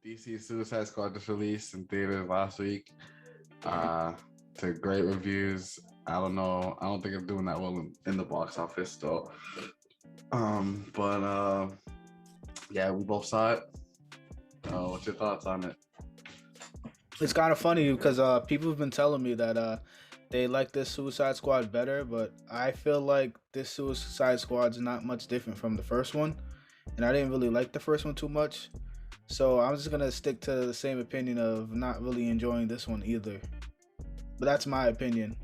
DC Suicide Squad just released in theaters last week. Uh, to great reviews. I don't know. I don't think it's doing that well in the box office though. But yeah, we both saw it. What's your thoughts on it? It's kind of funny because people have been telling me that they like this Suicide Squad better, but I feel like this Suicide Squad's not much different from the first one, and I didn't really like the first one too much. So I'm just gonna stick to the same opinion of not really enjoying this one either. But that's my opinion.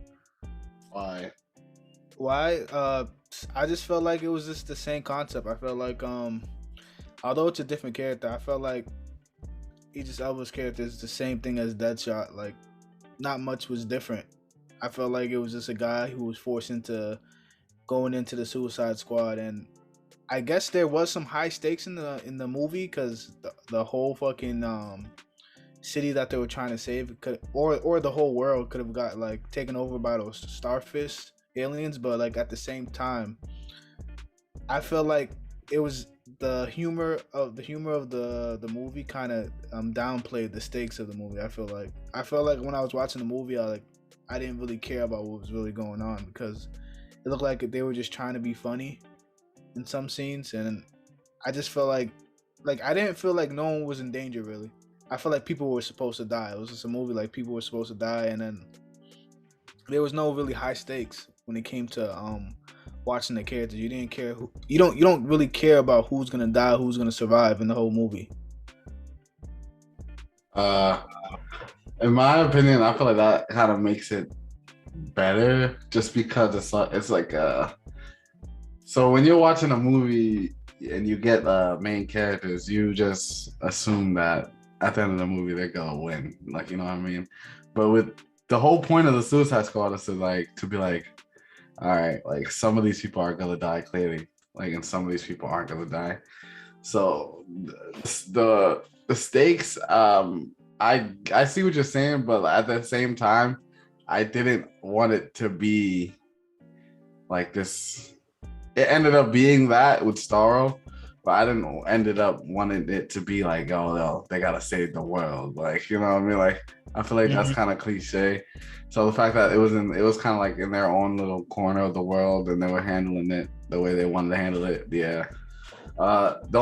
Why? Why? I just felt like it was just the same concept. I felt like although it's a different character, I felt like Idris Elba's character is the same thing as Deadshot. Like, not much was different. I felt like it was just a guy who was forced into going into the Suicide Squad, and I guess there was some high stakes in the movie because the whole fucking city that they were trying to save could, or the whole world could have got like taken over by those starfish aliens, but like at the same time, I feel like it was the humor of the movie kind of downplayed the stakes of the movie. I felt like when I was watching the movie, I didn't really care about what was really going on because it looked like they were just trying to be funny in some scenes, and I just felt like I didn't feel like no one was in danger really. I felt like people were supposed to die. It was just a movie like people were supposed to die, and then there was no really high stakes when it came to watching the characters. You didn't care who you don't really care about who's gonna die, who's gonna survive in the whole movie. Uh, in my opinion, I feel like that kind of makes it better, just because it's like. So when you're watching a movie and you get main characters, you just assume that at the end of the movie they're gonna win. Like, you know what I mean? But with the whole point of the Suicide Squad is to be like, all right, like some of these people are gonna die clearly, like, and some of these people aren't gonna die. So the stakes, I see what you're saying, but at the same time, I didn't want it to be like this. It ended up being that with Starro, but I didn't ended up wanting it to be like, oh no, they gotta save the world. Like, you know what I mean? Like, I feel like that's Mhm. kind of cliche. So the fact that it was kind of like in their own little corner of the world, and they were handling it the way they wanted to handle it. Yeah. The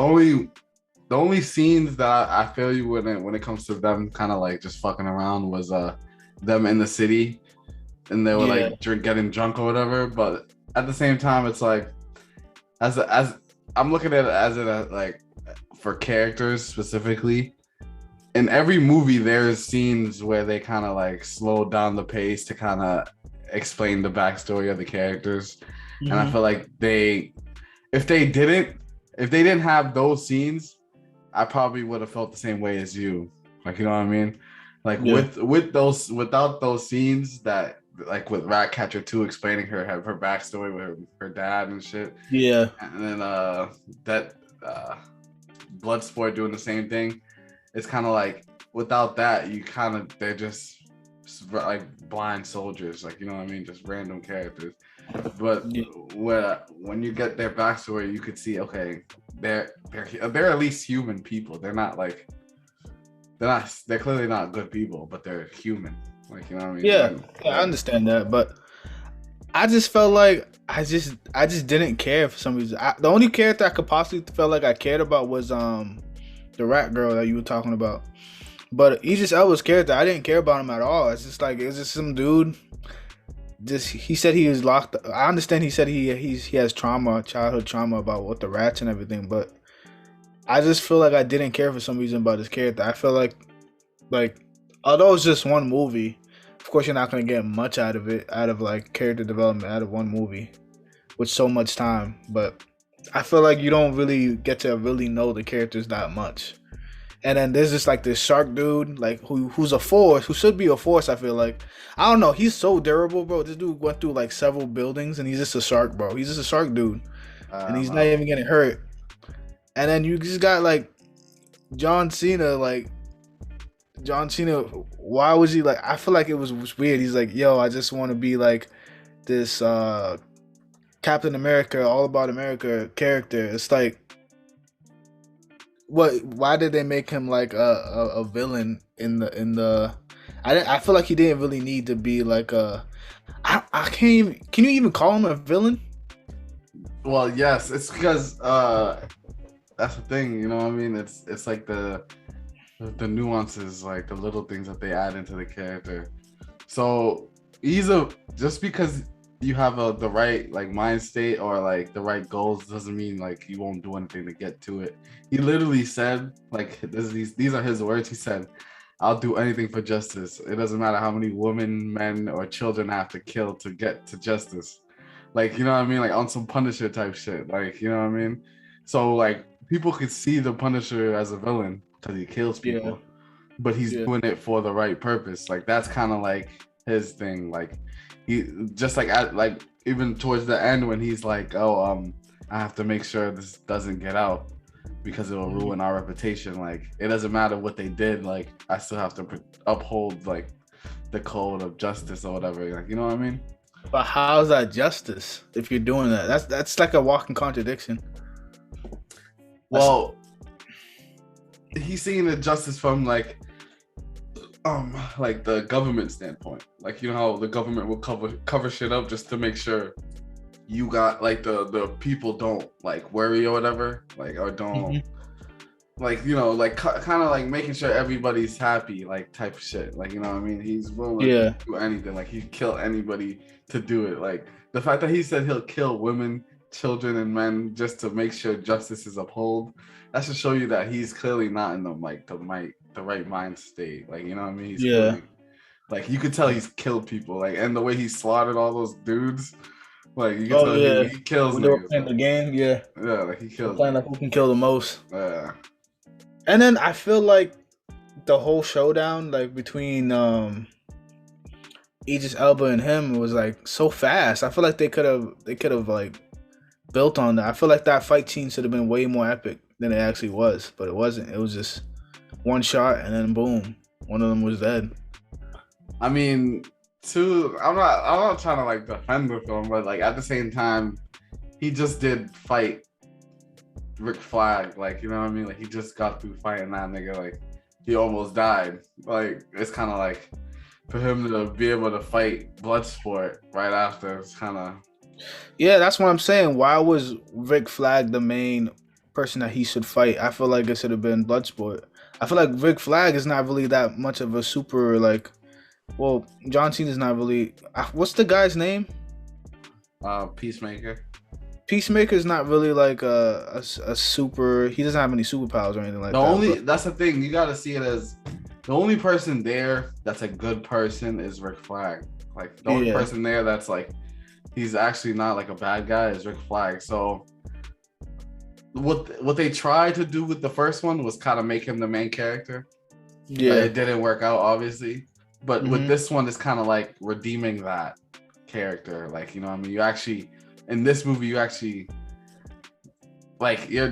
only scenes that I feel you when it comes to them kind of like just fucking around was them in the city, and they were Yeah. like getting drunk or whatever. But at the same time, it's like as I'm looking at it as like for characters specifically. In every movie, there's scenes where they kind of like slow down the pace to kind of explain the backstory of the characters, and I Hmm. feel like if they didn't, if they didn't have those scenes, I probably would have felt the same way as you. Like, you know what I mean? Like Yeah. without those scenes that, like with Ratcatcher 2 explaining her backstory with her dad and shit, Yeah. and then that uh Bloodsport doing the same thing. It's kind of like without that, they're just like blind soldiers, like, you know what I mean, just random characters. But Yeah. when you get their backstory, you could see, okay, they're at least human people. They're clearly not good people, but they're human. Like, you know what I mean? Yeah. Yeah, I understand that, but I just felt like I just didn't care for some reason. The only character I could possibly felt like I cared about was the rat girl that you were talking about. But Idris Elba's character, I didn't care about him at all. It's just like it's just some dude. Just he said he was locked. I understand he said he has trauma, childhood trauma about what the rats and everything. But I just feel like I didn't care for some reason about his character. I feel like although it's just one movie, of course you're not gonna get much out of it, out of like character development out of one movie with so much time. But I feel like you don't really get to really know the characters that much. And then there's just like this shark dude, like who's a force, who should be a force. I feel like I don't know. He's so durable, bro. This dude went through like several buildings, and he's just a shark, bro. He's just a shark dude, and I don't he's not know. even getting hurt. And then you just got like John Cena, like John Cena. Why was he like? I feel like it was weird. He's like, yo, I just want to be like this Captain America, all about America character. It's like what? Why did they make him like a villain in the? I feel like he didn't really need to be like a. I can't even. Can you even call him a villain? Well, yes, it's because that's the thing, you know what I mean? It's like the nuances, like the little things that they add into the character. So just because you have the right like mind state or like the right goals doesn't mean like you won't do anything to get to it. He literally said like these are his words. He said, "I'll do anything for justice. It doesn't matter how many women, men, or children I have to kill to get to justice." Like, you know what I mean? Like on some Punisher type shit. Like, you know what I mean? So like people could see the Punisher as a villain because he kills Yeah, people, but he's yeah, doing it for the right purpose. Like that's kind of like his thing. Like he just like even towards the end when he's like, "Oh, I have to make sure this doesn't get out because it will ruin our reputation." Like it doesn't matter what they did. Like I still have to uphold like the code of justice or whatever. Like you know what I mean? but how's that justice if you're doing that? That's like a walking contradiction. Well, he's seeing the justice from like the government standpoint. Like you know how the government will cover shit up just to make sure you got like the people don't like worry or whatever, like or don't like you know like kind of like making sure everybody's happy, like type of shit. Like you know what I mean? He's willing to do anything. Like he'd kill anybody to do it. Like the fact that he said he'll kill women, children, and men just to make sure justice is upheld. That should show you that he's clearly not in the right mind state. Like you know what I mean? He's clearly, like you could tell he's killed people. Like and the way he slaughtered all those dudes. Like you can tell he kills when they were niggas. playing Like, the game, yeah, like he kills. playing like who can kill the most. Yeah. And then I feel like the whole showdown, like between Idris Elba and him, was like so fast. I feel like they could have like built on that. I feel like that fight scene should have been way more epic than it actually was, but it wasn't. It was just one shot and then boom, one of them was dead. I mean, I'm not trying to like defend the film, but like at the same time, he just did fight Rick Flag. Like you know what I mean? Like he just got through fighting that nigga. Like he almost died. Like it's kind of like for him to be able to fight Bloodsport right after. It's kind of Yeah, that's what I'm saying. Why was Rick Flag the main person that he should fight? I feel like it should have been Bloodsport. I feel like Rick Flag is not really that much of a super like. Well, John Cena's not really. What's the guy's name? Peacemaker. Peacemaker's not really like a super. He doesn't have any superpowers or anything like that. That's the thing. You gotta see it as the only person there that's a good person is Rick Flag. Like the only person there that's like he's actually not like a bad guy is Rick Flag. So what they tried to do with the first one was kind of make him the main character. Yeah, it didn't work out obviously. But with this one, it's kind of like redeeming that character. Like you know, what I mean, you actually in this movie, you actually like you're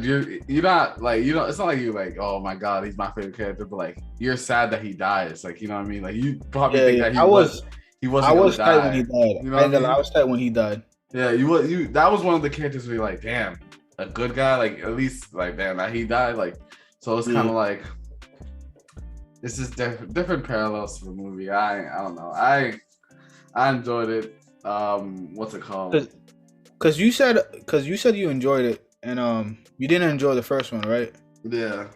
not like you know, it's not like you're like, oh my god, he's my favorite character, but like you're sad that he dies. Like you know what I mean? Like you probably think that he wasn't. I was tight when he died. You know what I mean? I was tight when he died. Yeah, you that was one of the characters where you're like, damn, a good guy. Like at least like damn that he died. Like so it's kind of like. It's just different parallels to the movie. I don't know. I enjoyed it. What's it called? Because you said you enjoyed it, and you didn't enjoy the first one, right? Yeah.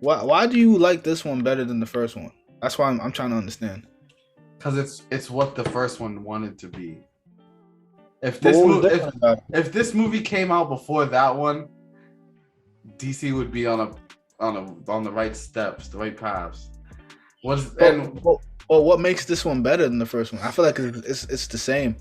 Why do you like this one better than the first one? That's why I'm trying to understand. Because it's what the first one wanted to be. If this movie came out before that one, DC would be on the right steps, the right paths. What makes this one better than the first one? I feel like it's the same.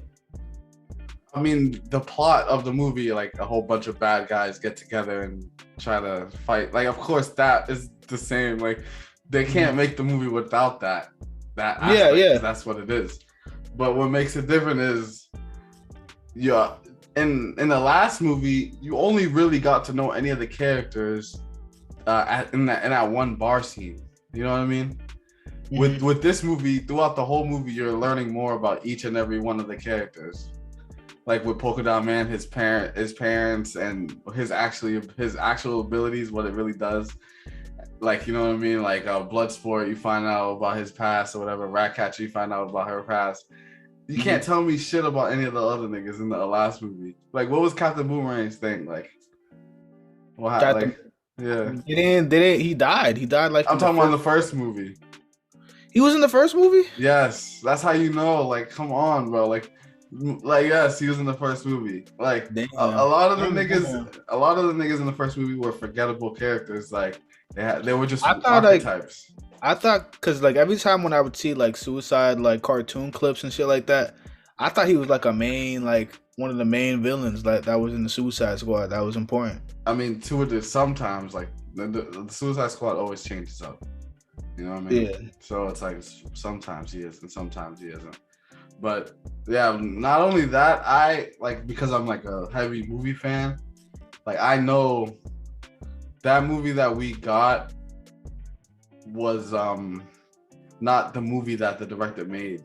I mean, the plot of the movie, like a whole bunch of bad guys get together and try to fight. Like, of course, that is the same. Like, they can't make the movie without that aspect, yeah. That's what it is. But what makes it different is, in the last movie, you only really got to know any of the characters in that one bar scene. You know what I mean? With this movie, throughout the whole movie, you're learning more about each and every one of the characters. like with Polka Dot Man, his parents, and his actual abilities, what it really does. Like, you know what I mean? Like Bloodsport, you find out about his past or whatever. Ratcatcher, you find out about her past. You can't tell me shit about any of the other niggas in the last movie. Like, what was Captain Boomerang's thing? Like, what? Like, yeah. He died. He died like I'm talking about the first movie. He was in the first movie? Yes. That's how you know. Like, come on, bro. Like yes, he was in the first movie. Like a lot of the niggas in the first movie were forgettable characters. Like they were just archetypes. I thought because like every time when I would see like Suicide like cartoon clips and shit like that, I thought he was like one of the main villains that was in the Suicide Squad. That was important. I mean, sometimes like the Suicide Squad always changes up. You know what I mean? Yeah. So it's like sometimes he is and sometimes he isn't. But yeah, not only that, I like, because I'm like a heavy movie fan, like I know that movie that we got was not the movie that the director made.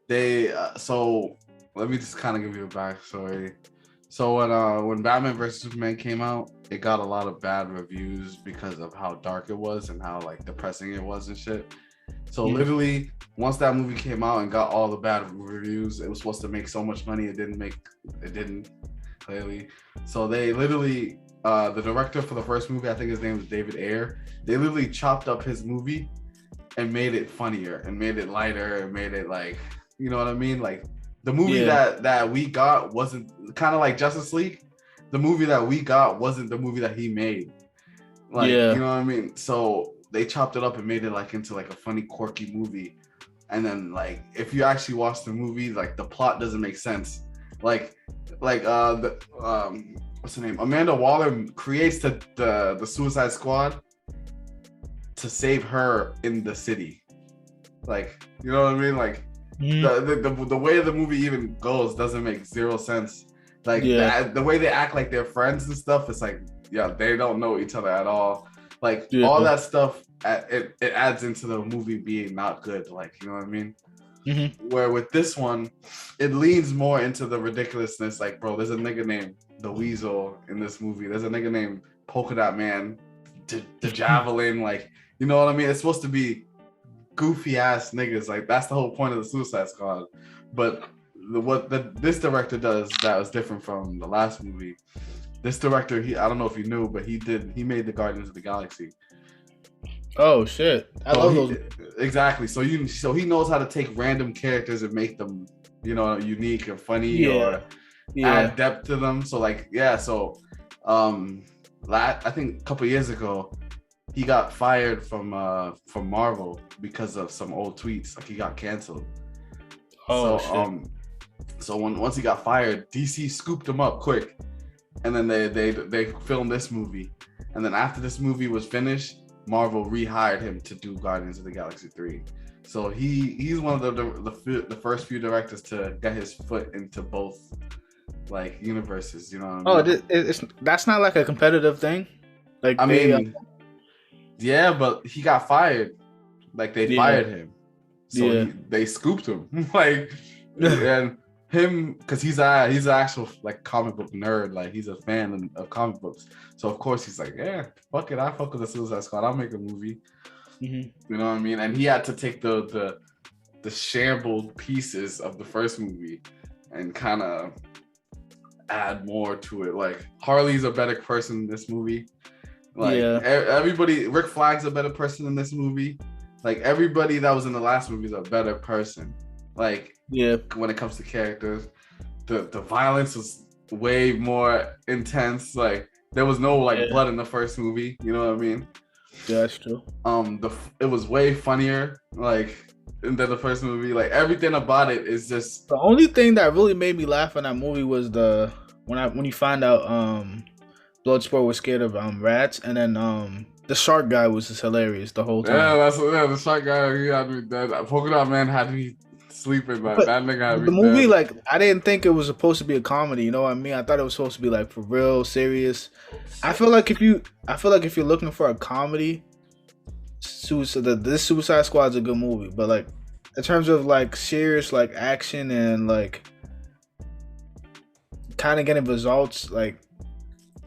They so let me just kind of give you a backstory. So when Batman vs Superman came out, it got a lot of bad reviews because of how dark it was and how like depressing it was and shit. So literally, once that movie came out and got all the bad reviews, it was supposed to make so much money. It didn't clearly. So they literally, the director for the first movie, I think his name was David Ayer. They literally chopped up his movie and made it funnier and made it lighter and made it like, you know what I mean? Like the movie that we got wasn't kind of like Justice League. The movie that we got wasn't the movie that he made. Like, you know what I mean? So they chopped it up and made it like into like a funny, quirky movie. And then like if you actually watch the movie, like the plot doesn't make sense. Like what's her name? Amanda Waller creates the Suicide Squad to save her in the city. Like, you know what I mean? Like the way the movie even goes doesn't make zero sense. Like the way they act like they're friends and stuff, it's like, yeah, they don't know each other at all. Like all that stuff, it adds into the movie being not good. Like, you know what I mean? Where with this one, it leans more into the ridiculousness. Like, bro, there's a nigga named the Weasel in this movie. There's a nigga named Polka Dot Man, the Javelin. Like, you know what I mean? It's supposed to be goofy ass niggas. Like, that's the whole point of the Suicide Squad. But this director does that was different from the last movie. This director, I don't know if you knew, but he made the Guardians of the Galaxy. Oh shit! I love those. Exactly. So he knows how to take random characters and make them, you know, unique or funny or add depth to them. So like, I think a couple years ago, he got fired from Marvel because of some old tweets. Like he got canceled. Oh shit. So once he got fired, DC scooped him up quick. And then they filmed this movie, and then after this movie was finished, Marvel rehired him to do Guardians of the Galaxy 3. So he's one of the first few directors to get his foot into both like universes. You know what I mean? That's not like a competitive thing. Like yeah, but he got fired. Like they fired him, so they scooped him. Like and. Him, because he's an actual like comic book nerd, like he's a fan of comic books. So of course he's like, yeah, fuck it, I fuck with the Suicide Squad. I'll make a movie. You know what I mean? And he had to take the shambled pieces of the first movie and kind of add more to it. Like Harley's a better person in this movie. Like everybody, Rick Flag's a better person in this movie. Like everybody that was in the last movie is a better person. Like when it comes to characters, the violence was way more intense. Like there was no blood in the first movie. You know what I mean? Yeah, that's true. It was way funnier like than the first movie. Like everything about it is just. The only thing that really made me laugh in that movie was when you find out Bloodsport was scared of rats, and then the shark guy was just hilarious the whole time. The shark guy, he had me dead. Polka Dot Man had me sleeping, but that nigga had me the movie dead. Like I didn't think it was supposed to be a comedy, you know what I mean? I thought it was supposed to be like for real serious. I feel like if you're looking for a comedy, this Suicide Squad's a good movie, but like in terms of like serious like action and like kind of getting results, like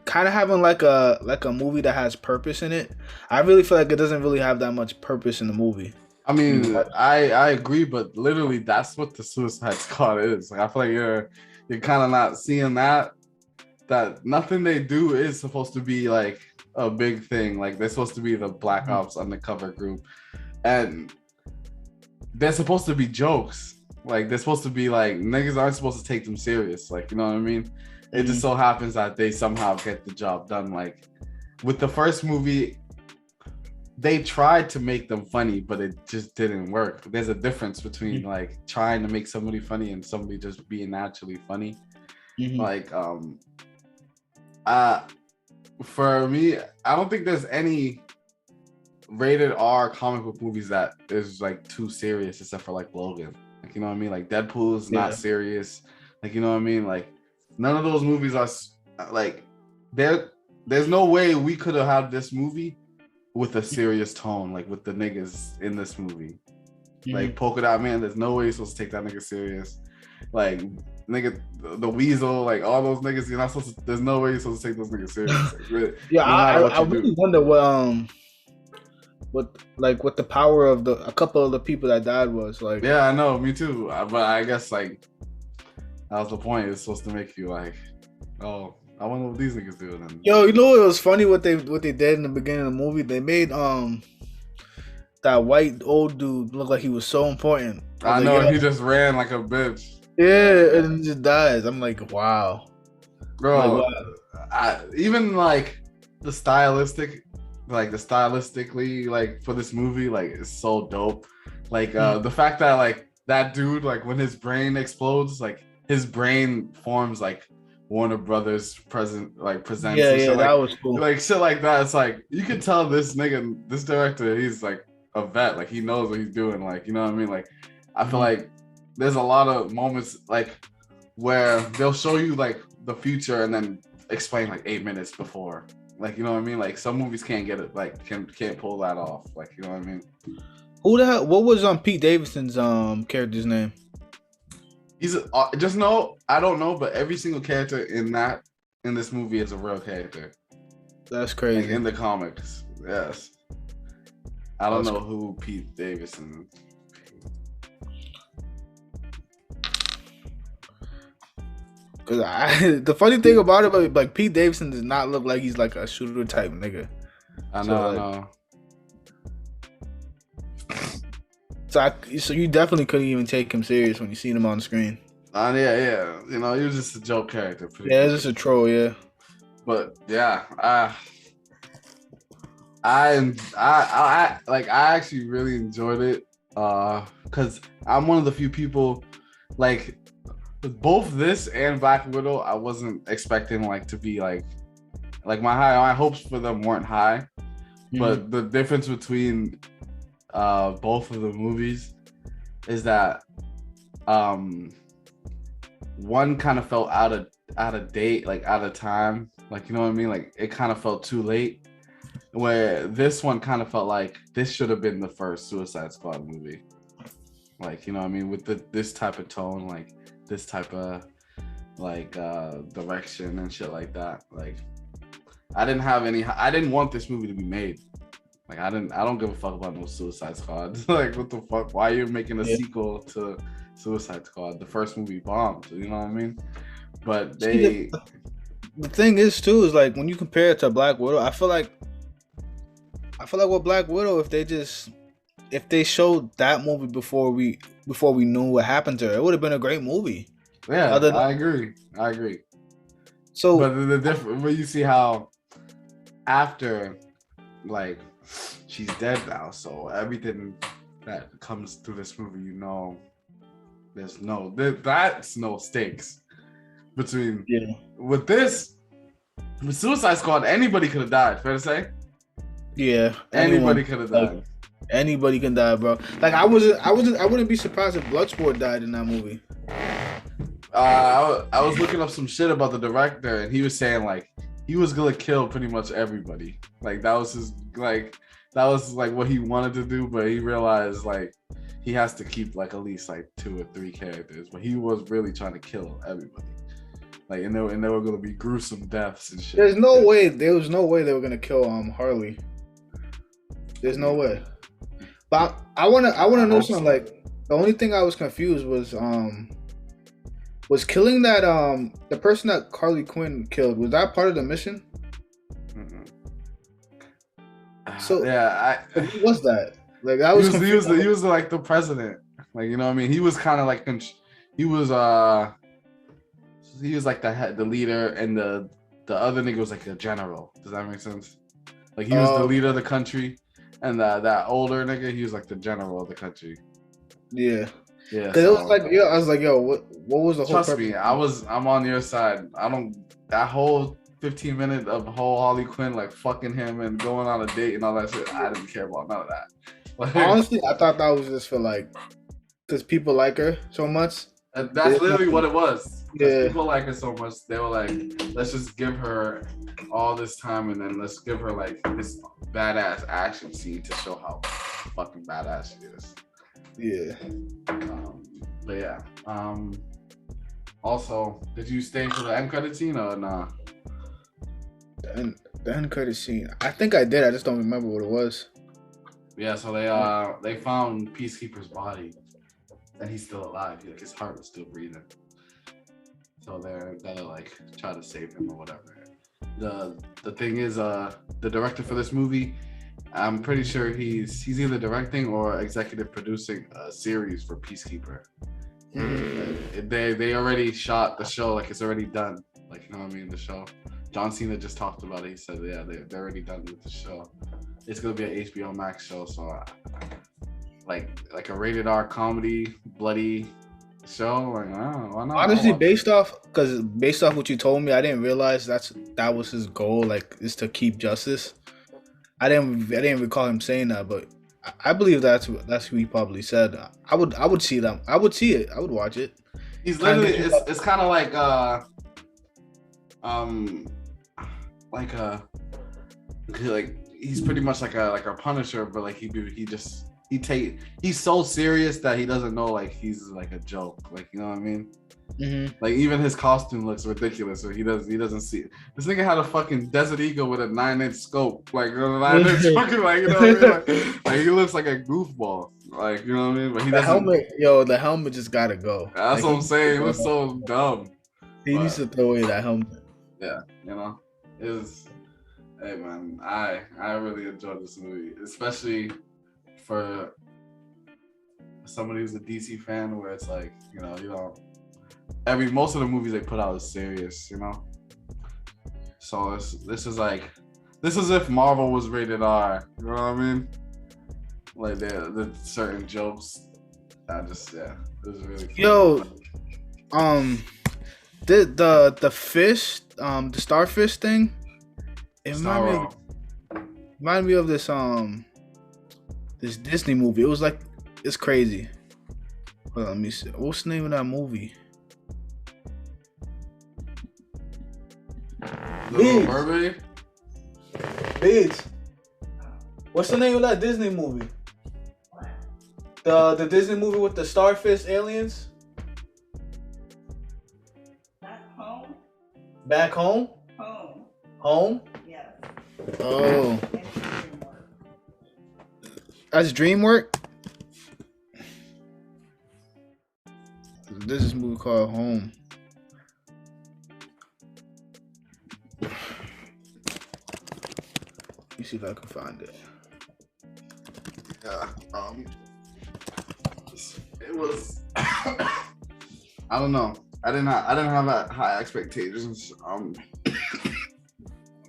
kind of having like a movie that has purpose in it. I really feel like it doesn't really have that much purpose in the movie. I mean, I agree, but literally that's what the Suicide Squad is. Like I feel like you're kind of not seeing that nothing they do is supposed to be like a big thing. Like they're supposed to be the Black Ops undercover group, and they're supposed to be jokes. Like they're supposed to be like niggas aren't supposed to take them serious. Like you know what I mean? It just so happens that they somehow get the job done. Like with the first movie, they tried to make them funny, but it just didn't work. There's a difference between like trying to make somebody funny and somebody just being naturally funny. Like for me, I don't think there's any rated R comic book movies that is like too serious except for like Logan. Like you know what I mean? Like Deadpool's not serious. Like you know what I mean? Like none of those movies are like there's no way we could have had this movie with a serious tone, like with the niggas in this movie. Like Polka Dot Man, there's no way you're supposed to take that nigga serious. Like nigga, the Weasel, like all those niggas, you're not supposed to. There's no way you're supposed to take those niggas serious. Like, really, I really wonder what the power of a couple of the people that died was like. Yeah, I know, me too. But I guess like that was the point. It's supposed to make you like, oh, I wonder what these niggas do then. Yo, you know what was funny? What they did in the beginning of the movie? They made that white old dude look like he was so important. I know, he just ran like a bitch. Yeah, and he just dies. I'm like, wow, bro. Like, wow. Even like the stylistically, like for this movie, like it's so dope. Like the fact that like that dude, like when his brain explodes, like his brain forms like Warner Brothers presents. Yeah, that like, was cool. Like shit like that. It's like you can tell this director, he's like a vet. Like he knows what he's doing. Like you know what I mean. Like I feel like there's a lot of moments like where they'll show you like the future and then explain like 8 minutes before. Like you know what I mean. Like some movies can't get it. Like can't pull that off. Like you know what I mean. Who the hell? What was Pete Davidson's character's name? He's just know I don't know, but every single character in this movie is a real character. That's crazy. Like in the comics, yes. I don't know who Pete Davidson. Cause the funny thing about it, like Pete Davidson does not look like he's like a shooter type nigga. I know. So you definitely couldn't even take him serious when you seen him on the screen. Yeah. You know, he was just a joke character. Yeah, it's just a troll. Yeah. But yeah, I actually really enjoyed it. Because I'm one of the few people like both this and Black Widow. I wasn't expecting like to be like my hopes for them weren't high, but the difference between both of the movies is that one kind of felt out of date, like out of time, like you know what I mean, like it kind of felt too late, where this one kind of felt like this should have been the first Suicide Squad movie, like you know what I mean, with this type of tone, like this type of like direction and shit like that. Like I didn't want this movie to be made. Like I don't give a fuck about no Suicide Squad. Like what the fuck? Why are you making a sequel to Suicide Squad? The first movie bombed. You know what I mean? But the thing is too is like when you compare it to Black Widow, I feel like with Black Widow, if they showed that movie before we knew what happened to her, it would have been a great movie. Yeah, I agree. So, but the difference, but you see how after like she's dead now, so everything that comes through this movie, you know, that's no stakes between with Suicide Squad. Anybody could have died. Fair to say? Yeah, anybody could have died. Anybody can die, bro. Like I wouldn't be surprised if Bloodsport died in that movie. I was looking up some shit about the director, and he was saying like he was gonna kill pretty much everybody. Like that was what he wanted to do, but he realized like he has to keep like at least like 2 or 3 characters. But he was really trying to kill everybody. Like, and they were gonna be gruesome deaths and shit. There's no way. There was no way they were gonna kill Harley. There's no way. But I wanna know something. Like, the only thing I was confused was killing that the person that Harley Quinn killed. Was that part of the mission? Mm-mm. So yeah, who was that? Like, I was. He was like the president. Like, you know what I mean? He was kind of like he was like the head, the leader, and the other nigga was like a general. Does that make sense? Like, he was the leader of the country, and that older nigga, he was like the general of the country. Yeah. Yeah. Cause it was like, yeah, I was like, yo, what was the whole? Trust me, I'm on your side. That whole 15 minutes of whole Harley Quinn like fucking him and going on a date and all that shit. I didn't care about none of that. Like, honestly, I thought that was just for like, because people like her so much. That's literally what it was. Yeah. People like her so much, they were like, let's just give her all this time and then let's give her like this badass action scene to show how fucking badass she is. Yeah. But yeah. Also, did you stay for the end credit scene or nah? The end credit scene. I think I did. I just don't remember what it was. Yeah. So they found Peacekeeper's body, and he's still alive. Like, his heart was still breathing. So they're gonna like try to save him or whatever. The thing is, the director for this movie, I'm pretty sure he's either directing or executive producing a series for Peacekeeper. They already shot the show, like it's already done. Like, you know what I mean? The show. John Cena just talked about it. He said, yeah, they're already done with the show. It's gonna be an HBO Max show, so like a rated R comedy, bloody show. Like, why not? Honestly, based off what you told me, I didn't realize that was his goal. Like, is to keep justice. I didn't recall him saying that, but I believe that's who he probably said. I would see them. I would see it. I would watch it. He's literally it's kind of like he's pretty much like a Punisher, but like he's so serious that he doesn't know like he's like a joke. Like, you know what I mean? Mm-hmm. Like, even his costume looks ridiculous, so he doesn't see it. This nigga had a fucking Desert Eagle with a 9-inch scope, like a 9-inch fucking, like, you know what I mean? Like he looks like a goofball, like, you know what I mean? But he doesn't. The helmet just gotta go. That's like, what I'm saying. It looks so dumb. He needs to throw away that helmet. Yeah, you know, hey man, I really enjoyed this movie, especially for somebody who's a DC fan, where it's like, you know. Most of the movies they put out is serious, you know. So this is if Marvel was rated R, you know what I mean? Like the certain jokes, it was really funny. Yo, the fish, the starfish thing, it reminded me of this this Disney movie. It was like, it's crazy. Hold on, let me see. What's the name of that movie? Little Mermaid? Bitch. What's the name of that Disney movie? The Disney movie with the starfish aliens? Back home? Home? Yes. Oh. That's DreamWorks? This is a movie called Home. Let me see if I can find it. Yeah. It was. I don't know. I didn't have that high expectations. I don't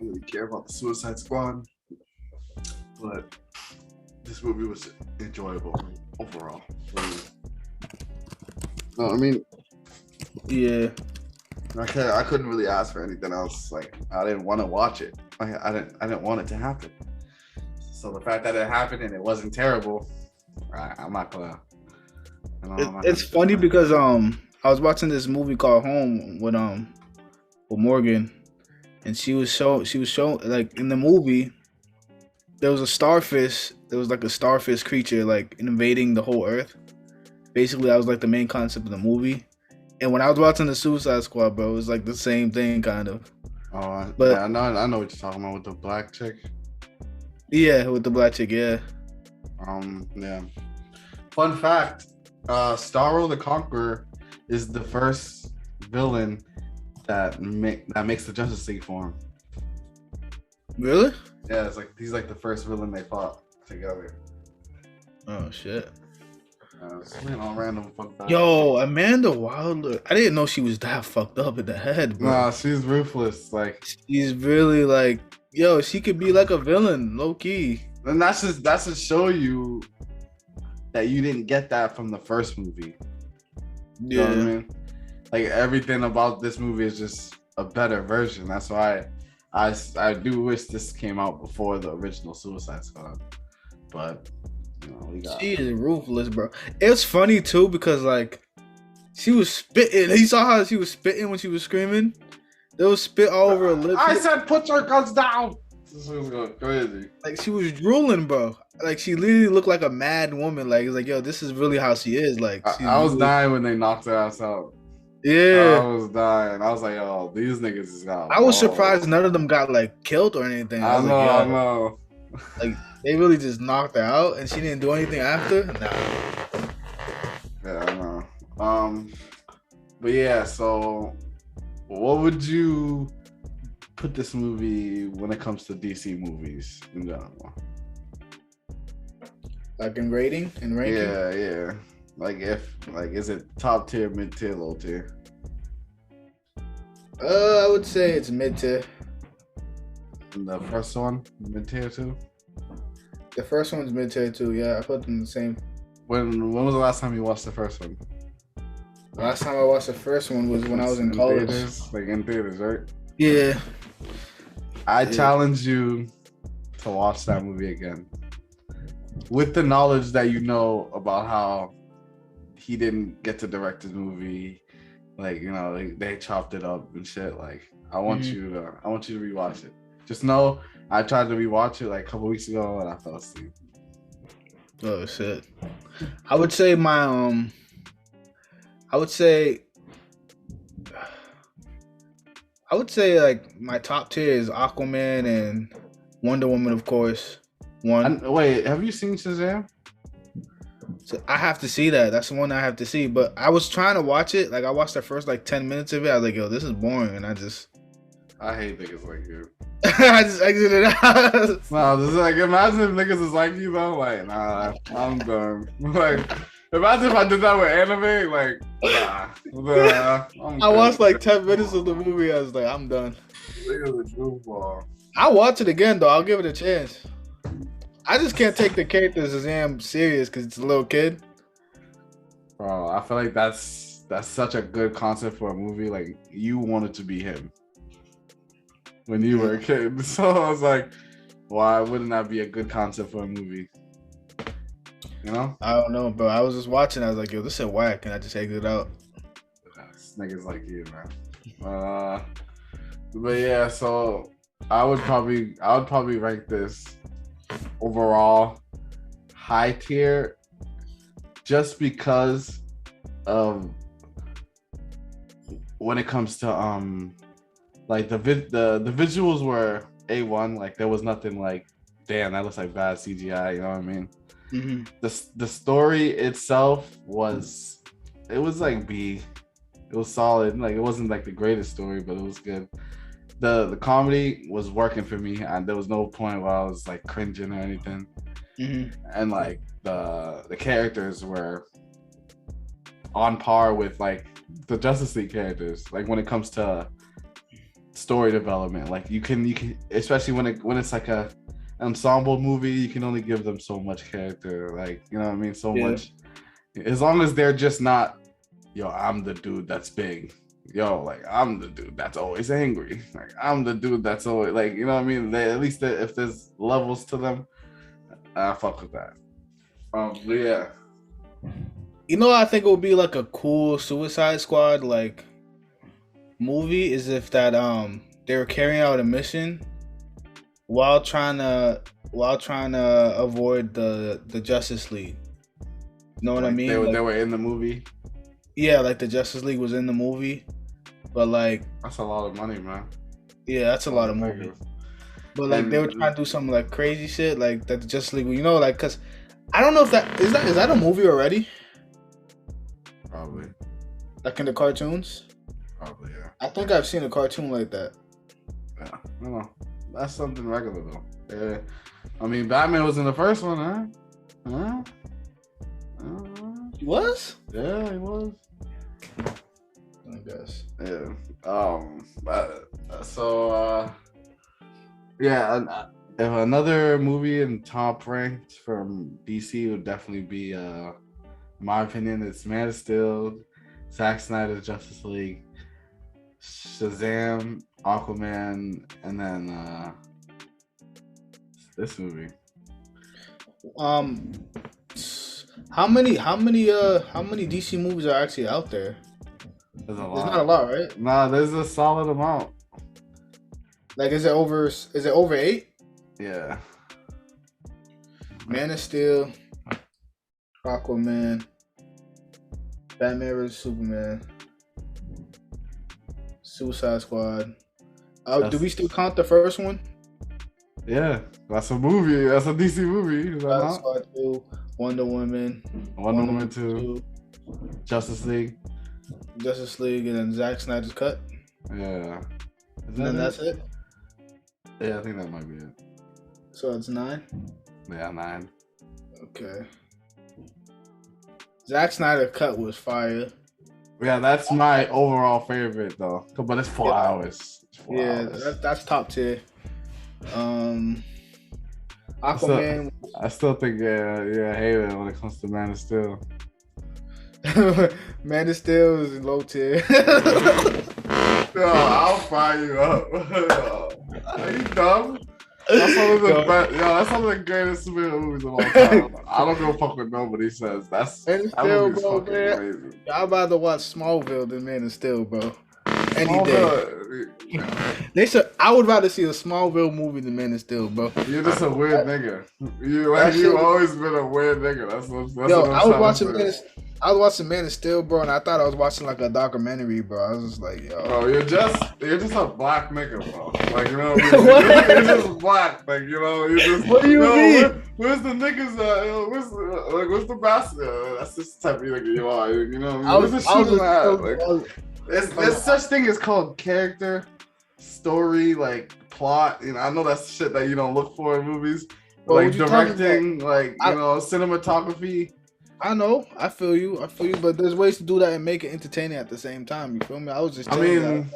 really care about the Suicide Squad, but this movie was enjoyable overall. No, I mean, yeah. I couldn't really ask for anything else. Like, I didn't want to watch it. I didn't want it to happen. So the fact that it happened and it wasn't terrible, I'm not gonna. It's funny because I was watching this movie called Home with Morgan, and she was showing like in the movie there was a starfish. There was like a starfish creature like invading the whole Earth. Basically, that was like the main concept of the movie. And when I was watching the Suicide Squad, bro, it was like the same thing, kind of. Yeah, But I know what you're talking about with the black chick. yeah, with the black chick, yeah. Yeah. Fun fact: Starro the Conqueror is the first villain that makes the Justice League form. Really? Yeah, it's like he's like the first villain they fought together. Oh shit. Random fun fact. Yo, Amanda Wilder. I didn't know she was that fucked up in the head, bro. Nah, she's ruthless. Like, She's really like, yo, she could be like a villain, low key. and that's to show you that you didn't get that from the first movie. You know what I mean? Like everything about this movie is just a better version. That's why I do wish this came out before the original Suicide Squad. But you know, she is ruthless, bro. It's funny too because like she was spitting. You saw how she was spitting when she was screaming. There was spit all over her lips. I said, put your guns down. This was going crazy. Like she was drooling, bro. Like she literally looked like a mad woman. Like it's like, yo, this is really how she is. Like I was dying when they knocked her ass out. Yeah, I was dying. I was like, oh, these niggas is got. I was surprised none of them got like killed or anything. I know. Like they really just knocked her out, and she didn't do anything after. Nah. Yeah, I know. But yeah, so what would you put this movie when it comes to DC movies in general? Like in rating and ranking? Yeah. Like is it top tier, mid tier, low tier? I would say it's mid tier. The first one, mid tier too. The first one's mid tier too. Yeah, I put them the same. When was the last time you watched the first one? Last time I watched the first one was when I was in college. Theaters, like in theaters, right? Yeah. I challenge you to watch that movie again. With the knowledge that you know about how he didn't get to direct his movie, like, you know, they chopped it up and shit. Like, I want you to rewatch it. Just know I tried to rewatch it like a couple weeks ago and I fell asleep. Oh shit. I would say like my top tier is Aquaman and Wonder Woman, of course. Wait, have you seen Shazam? So I have to see that. That's the one I have to see. But I was trying to watch it. Like I watched the first like 10 minutes of it. I was like, yo, this is boring. And I hate niggas like you. I just exited out. No, this is like, imagine if niggas is like you though. Like, nah, I'm done. Like, imagine if I did that with anime. Like, I watched like 10 minutes of the movie. I was like, I'm done. Niggas a goofball. I'll watch it again though. I'll give it a chance. I just can't take the character Shazam serious because it's a little kid. Bro, I feel like that's such a good concept for a movie. Like, you wanted to be him when you were a kid. So I was like, why wouldn't that be a good concept for a movie? You know? I don't know, bro. I was just watching. I was like, yo, this is whack. And I just exited out. Niggas like you, man. But yeah, so I would probably rank this overall high tier just because of when it comes to like the visuals were A1. Like there was nothing like, damn, that looks like bad CGI, you know what I mean? Mm-hmm. The story itself was like B. It was solid. Like it wasn't like the greatest story, but it was good. The comedy was working for me, and there was no point where I was like cringing or anything. Mm-hmm. And like the characters were on par with like the Justice League characters. Like when it comes to story development, like you can especially when it's like a ensemble movie, you can only give them so much character. Like, you know what I mean? So much. As long as they're just not, yo, I'm the dude that's big. Yo, like I'm the dude that's always angry. Like I'm the dude that's always like, you know what I mean? At least if there's levels to them, I fuck with that. But yeah. You know, I think it would be like a cool Suicide Squad like movie is if that they were carrying out a mission while trying to avoid the Justice League. You know what I mean? They were in the movie. Yeah, like the Justice League was in the movie, but like, That's a lot of money, man. yeah, that's a lot of movie. Niggas. But like they were And trying to do some like crazy shit, like that the Justice League, you know, like because I don't know if that is that a movie already, probably, like in the cartoons. probably, yeah. I think I've seen a cartoon like that. Yeah, I don't know. That's something regular though. Yeah. I mean, Batman was in the first one, huh? Huh? He was? Yeah, he was. I guess. Yeah. So yeah, if another movie in top ranked from DC would definitely be in my opinion, it's Man of Steel, Zack Snyder's Justice League, Shazam, Aquaman, and then this movie. How many DC movies are actually out there? There's a There's lot. not a lot, right? Nah, there's a solid amount. Like, is it over 8? Yeah. Man of Steel, Aquaman, Batman vs Superman, Suicide Squad. Do That's- we still count the first one? Yeah, that's a movie. That's a DC movie. Is that Suicide not? Squad 2, Wonder Woman, Wonder Woman 2, Justice League. Justice League, and then Zack Snyder's cut. Yeah. Is And that then it? that's it. Yeah, I think that might be it. So it's 9. Yeah, 9. Okay. Zack Snyder cut was fire. Yeah, that's my overall favorite though. But it's 4 hours. It's 4 Yeah, hours. that's top tier. Aquaman. I still think I hate it when it comes to Man of Steel. Man of Steel is low tier. Yo, I'll fire you up. Are you dumb? That's one of the that's one of the greatest superhero movies of all time. I don't give a fuck what nobody says. Man of That Steel, movie's bro, fucking man. amazing. I'd rather watch Smallville than Man of Steel, bro. Any day. Smallville, I would rather see a Smallville movie than Man of Steel, bro. you're just a weird nigga. That shit- You've always been a weird nigga. That's Yo, what I'm I was trying watching to say. I was watching Man of Steel, bro, and I thought I was watching like a documentary, bro. I was just like, yo. Bro, you're just a black nigga, bro. Like, you know, What? you're just black. Like, you know, you're just. What do you mean? Where's the niggas? Where's the basket? That's just the type of nigga you are. You know, I was where's the I was shooting just- at? I Like, was- there's such thing as called character, story, like plot. You know, I know that's shit that you don't look for in movies. Well, Like what you talking directing, like I- you know, cinematography. I know, I feel you, but there's ways to do that and make it entertaining at the same time. You feel me? I was just. I telling you mean,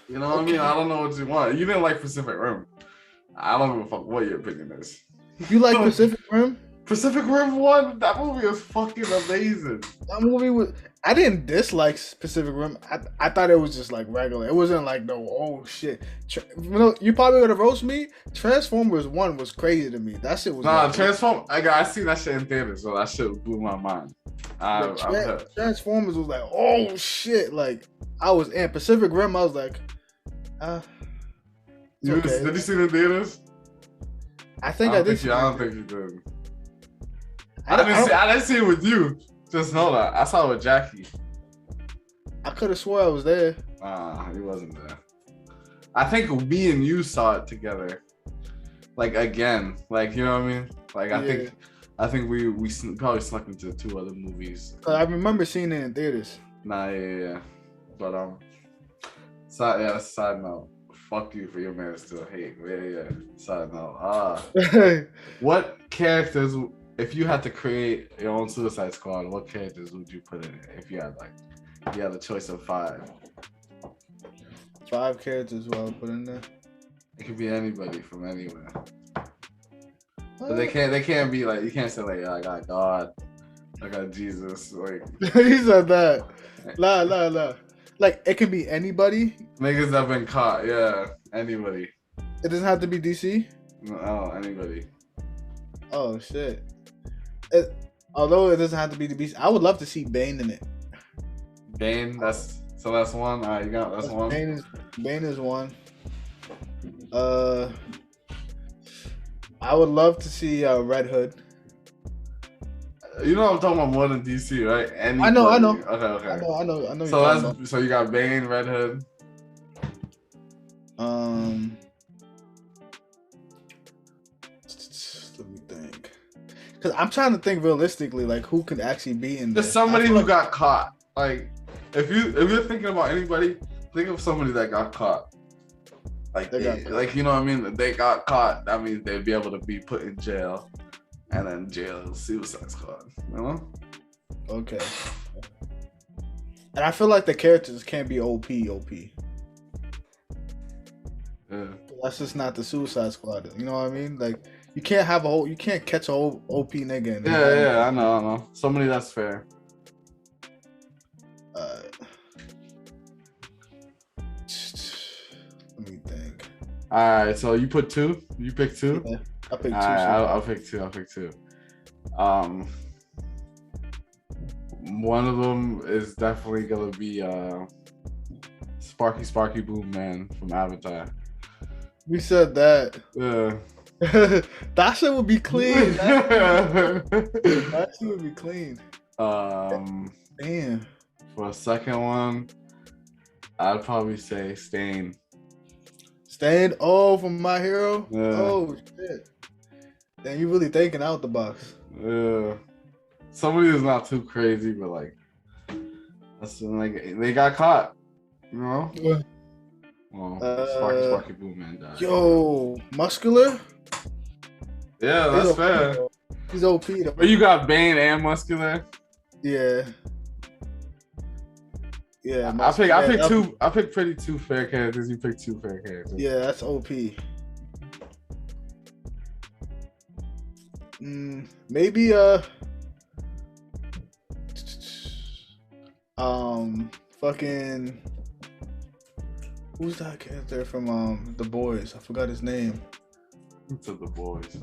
you know what I mean? I don't know what you want. You didn't like Pacific Rim. I don't give a fuck what your opinion is. that. You like Pacific Rim? Pacific Rim 1, that movie was fucking amazing. That movie was. I didn't dislike Pacific Rim. I thought it was just like regular. It wasn't like no shit. You probably gonna roast me. Transformers 1 was crazy to me. That shit was. Nah, like, I seen that shit in theaters, so that shit blew my mind. Transformers was like, oh shit! Like I was in Pacific Rim. I was like, it's okay. Did you see it in theaters? I think I did. I don't think you did. I I didn't see it with you. Just know that. I saw it with Jackie. I could have swore I was there. He wasn't there. I think me and you saw it together. Like again. Like, you know what I mean? Like I think we probably snuck into 2 other movies. I remember seeing it in theaters. Nah, yeah. But side note. Fuck you for your Man of Steel hate. Yeah. Side note. What characters, if you had to create your own Suicide Squad, what characters would you put in it? If you had a choice of 5. 5 characters will I put in there. It could be anybody from anywhere. But they can't be like, you can't say like, I got God, I got Jesus, like He said that. La. Like it can be anybody. niggas that been caught, yeah. Anybody. It doesn't have to be DC. No, anybody. Oh shit. Although it doesn't have to be the Beast, I would love to see Bane in it. Bane, that's one. Alright, you got that's one. Bane is one. I would love to see Red Hood. You know I'm talking about more than DC, right? I know. Okay, I okay. know. You're So talking about. so you got Bane, Red Hood. Let me think. Because I'm trying to think realistically, like who could actually be in Just there. somebody who got caught. Like if you're thinking about anybody, think of somebody that got caught. Like like you know what I mean? If they got caught, that means they'd be able to be put in jail, and then jail is Suicide Squad. You know? Okay. And I feel like the characters can't be OP. Yeah. That's just not the Suicide Squad. You know what I mean? Like you can't have you can't catch a whole OP nigga. Yeah, I know. Somebody that's fair. Let me think. All right, so you put two. You pick two. Yeah, I picked two. I'll pick two. One of them is definitely gonna be Sparky Boom Man from Avatar. We said that. Yeah. That shit would be clean. That shit would be clean. Damn. For a second one, I'd probably say Stain. Stain? Oh, from My Hero? Yeah. Oh, shit. Damn, you really thinking out the box. Yeah. Somebody who's not too crazy, but like, that's like, they got caught. You know? Yeah. Well, Sparky Boom Man died. Yo, Muscular? Yeah, that's fair. He's OP though. But you got Bane and Muscular. Yeah. Yeah. I picked pretty two fair characters. You picked two fair characters. Yeah, that's OP. Maybe fucking who's that character from The Boys? I forgot his name. To The Boys.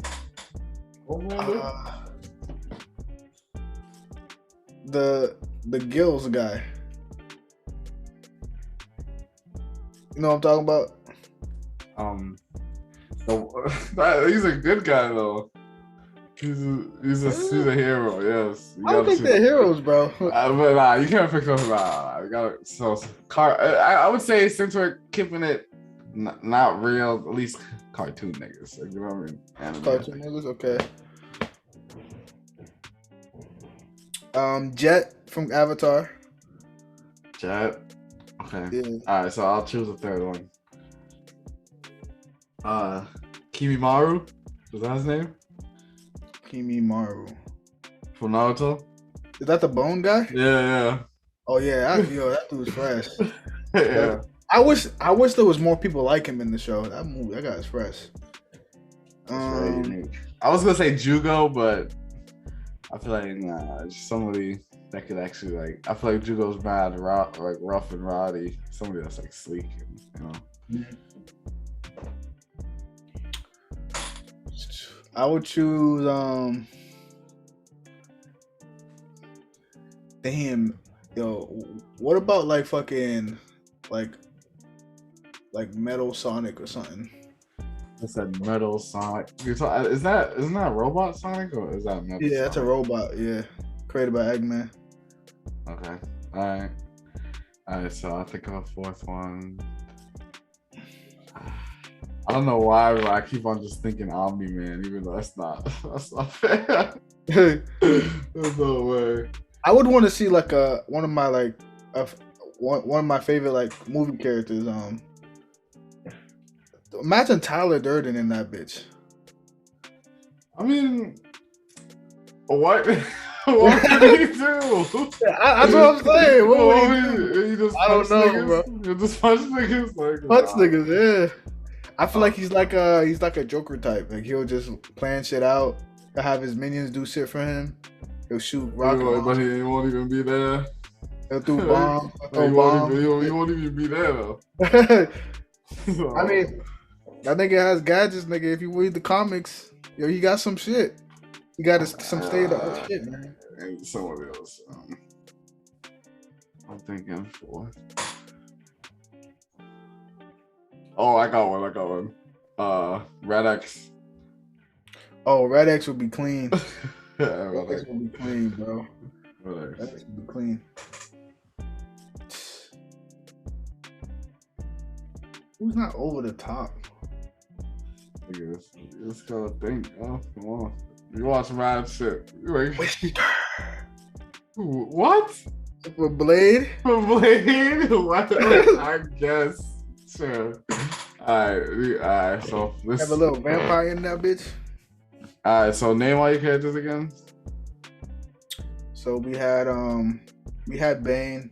The Gills guy. You know what I'm talking about? He's a good guy though. He's a hero. Yes. I don't think they're heroes, bro. But nah, you can't pick up. You gotta I would say since we're keeping it not real, at least cartoon niggas. You know what I mean? Cartoon niggas, okay. Jet from Avatar. Jet. Okay. Yeah. All right, so I'll choose a third one. Kimimaro. Is that his name? Kimimaro. From Naruto. Is that the bone guy? Yeah. Oh yeah, that dude's fresh. Yeah. I wish there was more people like him in the show. That guy's fresh. Very unique. I was gonna say Jugo, but I feel like it's somebody that could actually like. I feel like Jugo's mad, rough and rowdy. Somebody that's like sleek, and, I would choose. Damn, yo, what about like fucking like Metal Sonic or something? I said Metal Sonic. Isn't that Robot Sonic or is that Metal? Yeah, that's a robot. Yeah, created by Eggman. Okay. All right. So I'll think of a fourth one. I don't know why, but I keep on just thinking Omni Man, even though that's not fair. There's no way. I would want to see like one of my favorite like movie characters. Imagine Tyler Durden in that bitch. I mean, what? What did he do? That's what I'm saying. What would he do? He just I don't know, niggas? bro. He just punch niggas like punch niggas. Yeah. I feel like he's like a Joker type. Like he'll just plan shit out. He'll have his minions do shit for him. He'll shoot rocket. But he won't even be there. He'll do bombs. He won't even be there though. I mean, that nigga has gadgets, nigga. If you read the comics, yo, he got some shit. He got some state of shit, man. And somebody else. I'm thinking for. Oh, I got one. Red X. Oh, Red X would be clean. That will be clean, bro. Whatever. That will be clean. Who's not over the top? Just gotta think. Oh, come on. You watch mad shit. Like, what? For Blade? For Blade? What? I guess. Sure. Alright. So this Have a little vampire in that bitch. Alright, so name all your characters again. So we had Bane.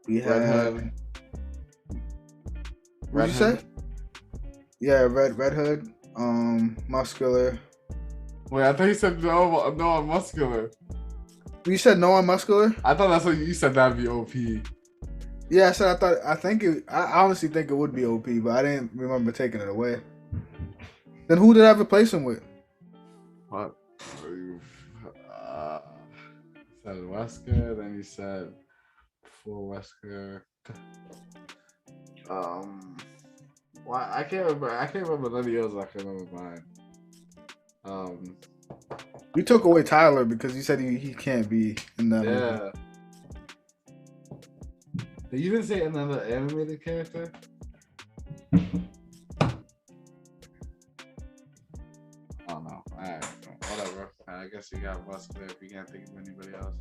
We had Red Hood. What you say? Yeah, Red Hood. Muscular. Wait, I thought you said no on Muscular. You said no on Muscular? I thought that's what you said. That'd be OP. Yeah, I honestly think it would be OP, but I didn't remember taking it away. Then who did I replace him with? What? Said Wesker, then you said before Wesker. Why I can't remember none of yours. I can remember mine. You took away Tyler because you said he can't be in that movie. You didn't say another animated character? Oh no. Alright, whatever. I guess you got Wesker if you can't think of anybody else.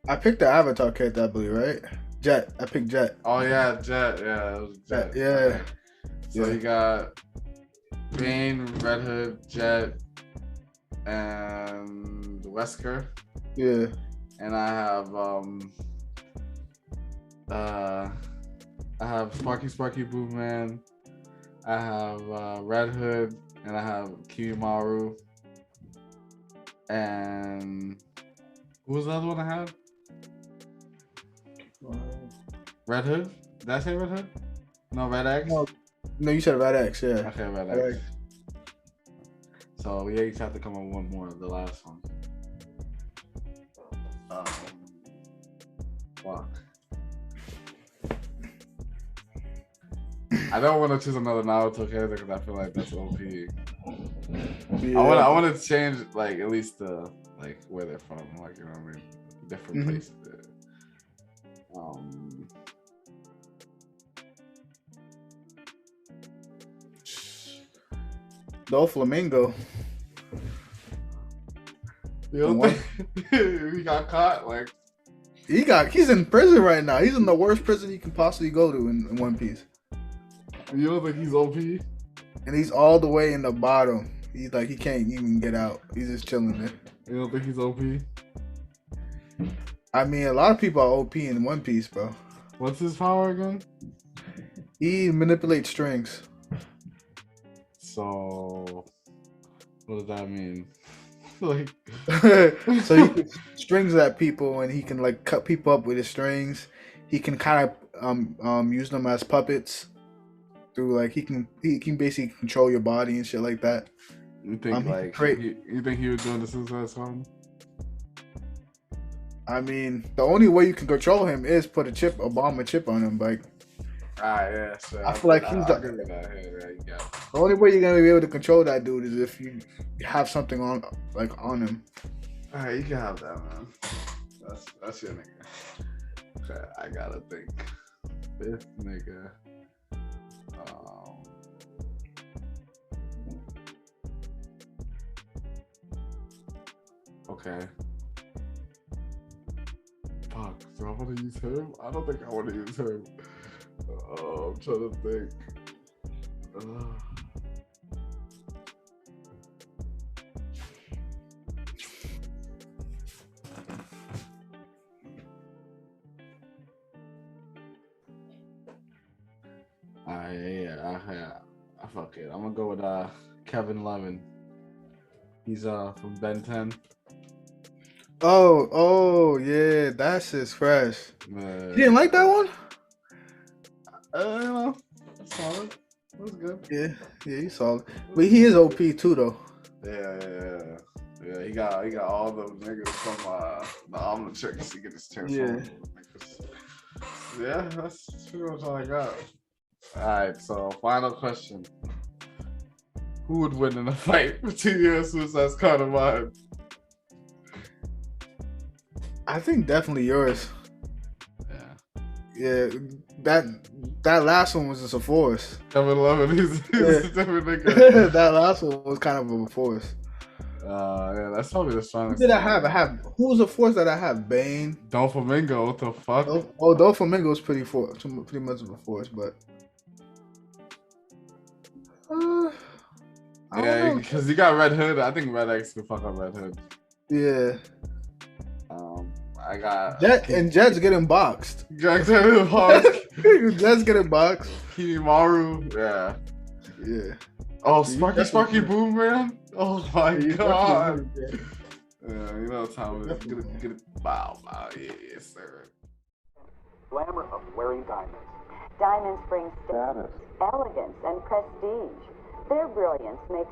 I picked the Avatar character, I believe, right? Jet. I picked Jet. Oh yeah, Jet. Yeah, it was Jet. Yeah. Okay. So you got Bane, Red Hood, Jet, and Wesker. Yeah. And I have Sparky Blue Man. I have Red Hood, and I have Kiwimaru. And who was the other one I had? Red Hood? Did I say Red Hood? No, Red X? No, you said Red X, yeah. Okay, Red X. So we each have to come up with one more, the last one. Fuck. I don't want to choose another Naruto character because I feel like that's OP. Yeah. I want to change like at least the like where they're from, like you know what I mean, different places. Doflamingo. He got caught. Like he's in prison right now. He's in the worst prison you can possibly go to in One Piece. You don't think he's OP? And he's all the way in the bottom. He's like he can't even get out. He's just chilling there. You don't think he's OP? I mean, a lot of people are OP in One Piece, bro. What's his power again? He manipulates strings. So, what does that mean? Like, so he can strings at people, and he can like cut people up with his strings. He can kind of use them as puppets. Through like he can basically control your body and shit like that. You think you think he was doing the Suicide Squad? I mean, the only way you can control him is put a bomb a chip on him, like. Yeah. So I feel like he's the only way you're gonna be able to control that dude is if you have something on him. Alright, you can have that, man. That's your nigga. Okay, I gotta think. Fifth nigga. Okay. Fuck, do I want to use him? I don't think I want to use him. I'm trying to think. Fuck it. I'm gonna go with Kevin Levin. He's from Ben 10. Oh yeah, that's just fresh. You didn't like that one? No, solid. It was good. Yeah, he's solid. But he is OP too, though. Yeah. He got all those niggas from the Omnitrix to get his transform. Yeah, that's pretty much all I got. All right, so final question: Who would win in a fight between you and Suicide Squad and mine? I think definitely yours. Yeah. Yeah, that last one was just a force. Kevin Love, he's Yeah. a different nigga. That last one was kind of a force. Yeah, that's probably the Who strongest. did I have? Who was the force that I have? Bane. Doflamingo, what the fuck? Doflamingo was pretty much of a force, but I don't Yeah, know. because you got Red Hood. I think Red X could fuck up Red Hood. Yeah. I got Jet's getting boxed. Jackson Hawk, Jet's getting boxed. Kimaru. Yeah. Yeah. Oh, Sparky Boom, man. Oh my god. Yeah. Yeah, you know what time it is. Get it. Bow. Yes, sir. Glamour of wearing diamonds. Diamonds bring Status. elegance and prestige. Their brilliance makes